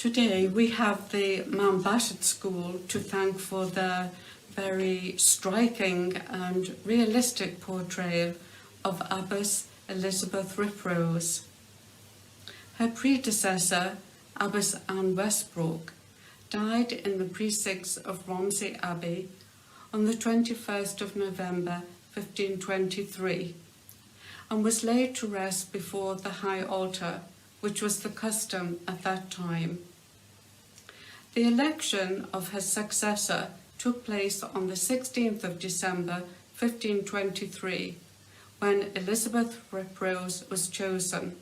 Today we have the Mountbatten School to thank for their very striking and realistic portrayal of Abbess Elizabeth Riprose. Her predecessor, Abbess Anne Westbrook, died in the precincts of Romsey Abbey on the 21st of November 1523 and was laid to rest before the high altar, which was the custom at that time. The election of her successor took place on the 16th of December 1523, when Elizabeth Riprose was chosen,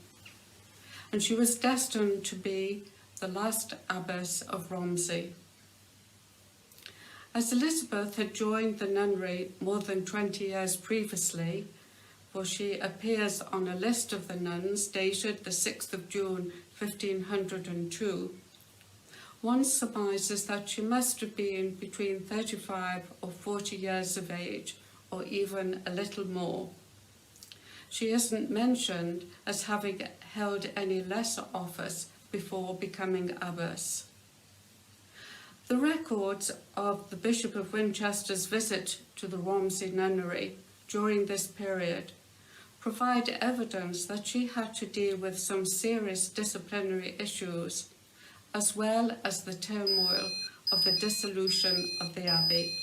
and she was destined to be the last Abbess of Romsey. As Elizabeth had joined the nunnery more than 20 years previously, for she appears on a list of the nuns dated the 6th of June 1502, one surmises that she must have been between 35 or 40 years of age, or even a little more. She isn't mentioned as having held any lesser office before becoming abbess. The records of the Bishop of Winchester's visit to the Romsey nunnery during this period provide evidence that she had to deal with some serious disciplinary issues, as well as the turmoil of the dissolution of the abbey.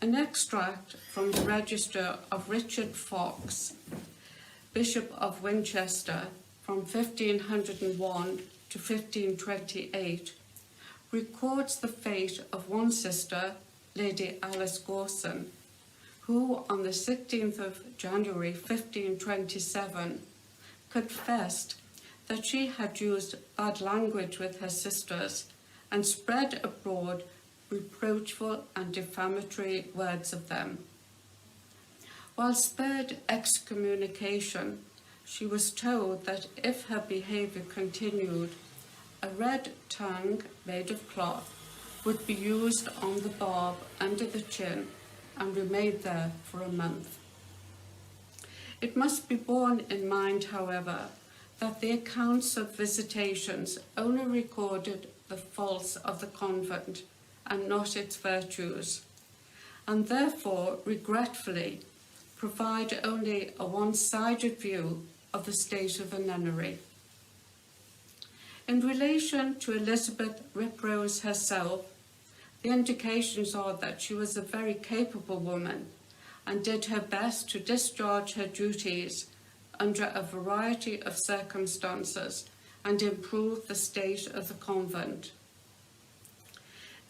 An extract from the register of Richard Fox, Bishop of Winchester, from 1501 to 1528, records the fate of one sister, Lady Alice Gorson, who on the 16th of January 1527 confessed that she had used bad language with her sisters and spread abroad reproachful and defamatory words of them. While spared excommunication, she was told that if her behaviour continued, a red tongue made of cloth would be used on the barb under the chin and remain there for a month. It must be borne in mind, however, that the accounts of visitations only recorded the faults of the convent and not its virtues, and therefore, regretfully, provide only a one-sided view of the state of the nunnery. In relation to Elizabeth Riprose herself, the indications are that she was a very capable woman and did her best to discharge her duties under a variety of circumstances and improve the state of the convent.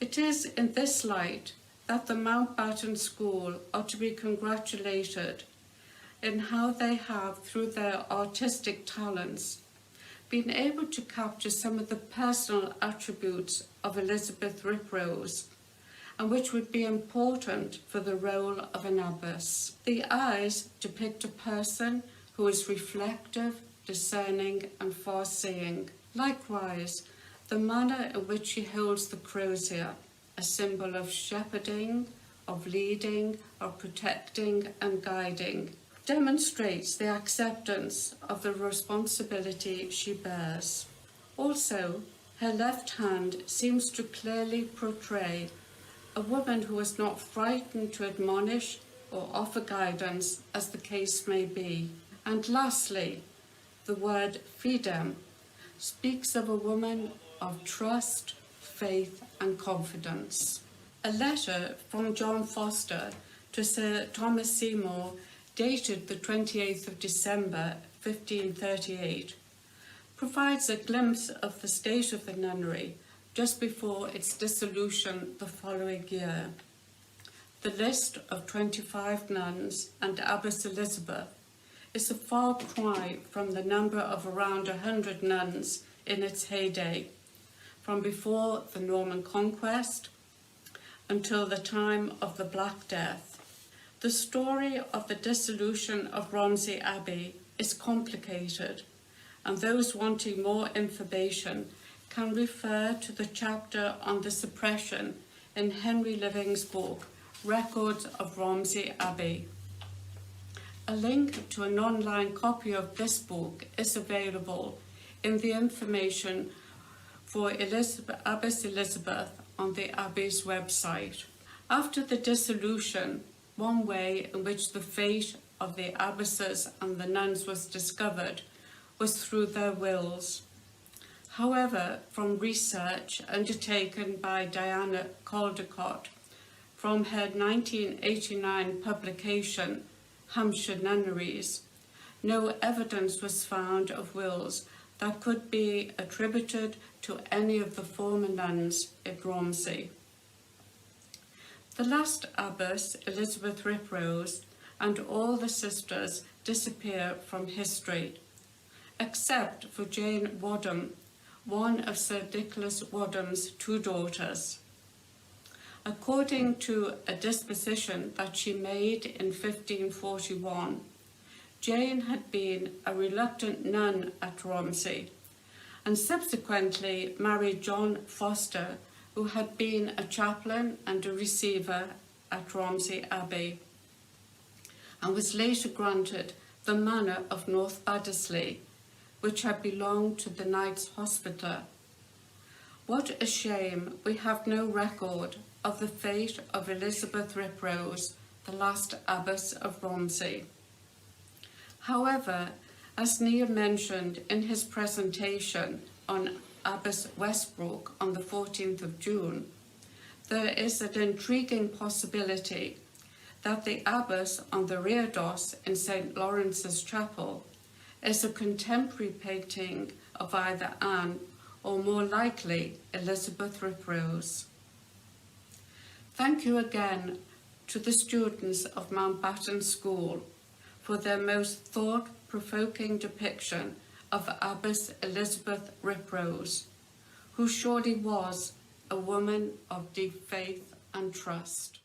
It is in this light that the Mountbatten School are to be congratulated in how they have, through their artistic talents, been able to capture some of the personal attributes of Elizabeth Riprose, and which would be important for the role of an abbess. The eyes depict a person who is reflective, discerning, and far-seeing. Likewise, the manner in which she holds the crozier, a symbol of shepherding, of leading, of protecting, and guiding, demonstrates the acceptance of the responsibility she bears. Also, her left hand seems to clearly portray a woman who is not frightened to admonish or offer guidance, as the case may be. And lastly, the word fidem speaks of a woman of trust, faith, and confidence. A letter from John Foster to Sir Thomas Seymour, dated the 28th of December 1538, provides a glimpse of the state of the nunnery just before its dissolution the following year. The list of 25 nuns and Abbess Elizabeth is a far cry from the number of around 100 nuns in its heyday, from before the Norman Conquest until the time of the Black Death. The story of the dissolution of Romsey Abbey is complicated, and those wanting more information can refer to the chapter on the suppression in Henry Living's book, Records of Romsey Abbey. A link to an online copy of this book is available in the information for Abbess Elizabeth on the Abbey's website. After the dissolution, one way in which the fate of the abbesses and the nuns was discovered was through their wills. However, from research undertaken by Diana Caldecott from her 1989 publication, Hampshire Nunneries, no evidence was found of wills that could be attributed to any of the former nuns at Romsey. The last abbess, Elizabeth Ryprose, and all the sisters disappear from history, except for Jane Wadham, one of Sir Nicholas Wadham's two daughters. According to a disposition that she made in 1541, Jane had been a reluctant nun at Romsey and subsequently married John Foster, who had been a chaplain and a receiver at Romsey Abbey, and was later granted the manor of North Baddesley, which had belonged to the Knights Hospitaller. What a shame we have no record of the fate of Elizabeth Riprose, the last Abbess of Romsey. However, as Neil mentioned in his presentation on Abbess Westbrook on the 14th of June, there is an intriguing possibility that the abbess on the reredos in St. Lawrence's Chapel is a contemporary painting of either Anne or, more likely, Elizabeth Riprose. Thank you again to the students of Mountbatten School for their most thought-provoking depiction of Abbess Elizabeth Riprose, who surely was a woman of deep faith and trust.